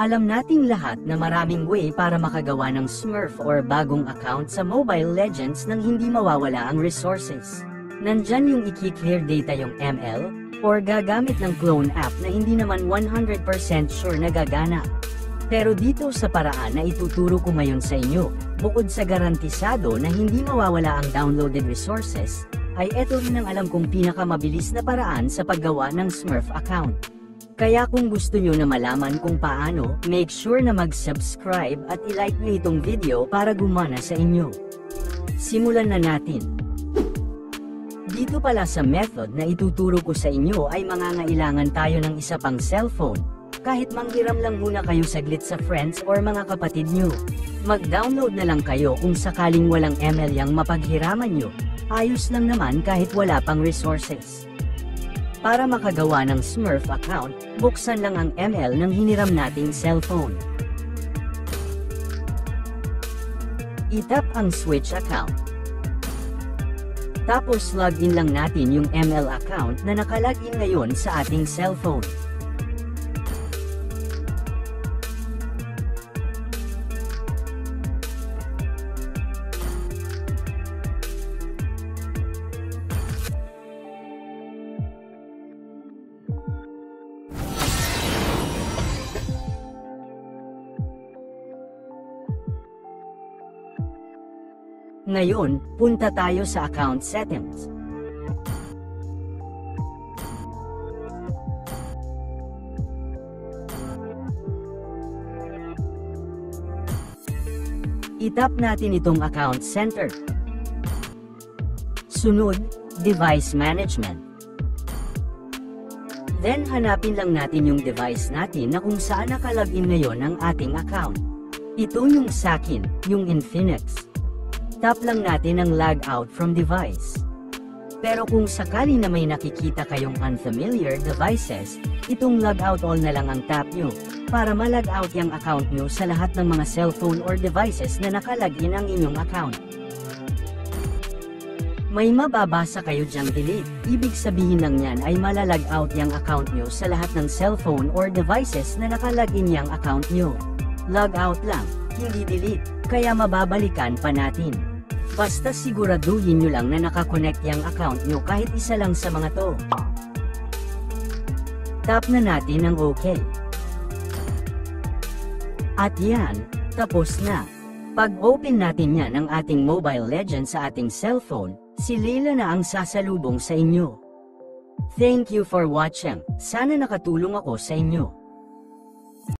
Alam nating lahat na maraming way para makagawa ng Smurf or bagong account sa Mobile Legends nang hindi mawawala ang resources. Nandyan yung i-clear data yung ML, or gagamit ng clone app na hindi naman 100% sure na gagana. Pero dito sa paraan na ituturo ko ngayon sa inyo, bukod sa garantisado na hindi mawawala ang downloaded resources, ay eto rin ang alam kong pinakamabilis na paraan sa paggawa ng Smurf account. Kaya kung gusto nyo na malaman kung paano, make sure na mag-subscribe at i-like nyo itong video para gumana sa inyo. Simulan na natin. Dito pala sa method na ituturo ko sa inyo ay mangangailangan tayo ng isa pang cellphone. Kahit manghiram lang muna kayo saglit sa friends or mga kapatid nyo. Mag-download na lang kayo kung sakaling walang ML yang mapaghiraman nyo. Ayos lang naman kahit wala pang resources. Para makagawa ng Smurf account, buksan lang ang ML ng hiniram nating cellphone. I-tap ang switch account. Tapos login lang natin yung ML account na nakalagin ngayon sa ating cellphone. Ngayon, punta tayo sa account settings. I-tap natin itong account center. Sunod, device management. Then hanapin lang natin yung device natin na kung saan nakalagin ngayon ang ating account. Ito yung sa akin, yung Infinix. Tap lang natin ang log out from device. Pero kung sakali na may nakikita kayong unfamiliar devices, itong log out all na lang ang tap nyo, para ma-log out yung account nyo sa lahat ng mga cellphone or devices na nakalagin ang inyong account. May mababasa kayo dyang delete, ibig sabihin lang yan ay malalag out yung account nyo sa lahat ng cellphone or devices na nakalagin yung account nyo. Log out lang, hindi delete, kaya mababalikan pa natin. Basta siguraduhin nyo lang na nakakonect yung account nyo kahit isa lang sa mga to. Tap na natin ang OK. At yan, tapos na. Pag-open natin yan ang ating Mobile Legends sa ating cellphone, si Leila na ang sasalubong sa inyo. Thank you for watching. Sana nakatulong ako sa inyo.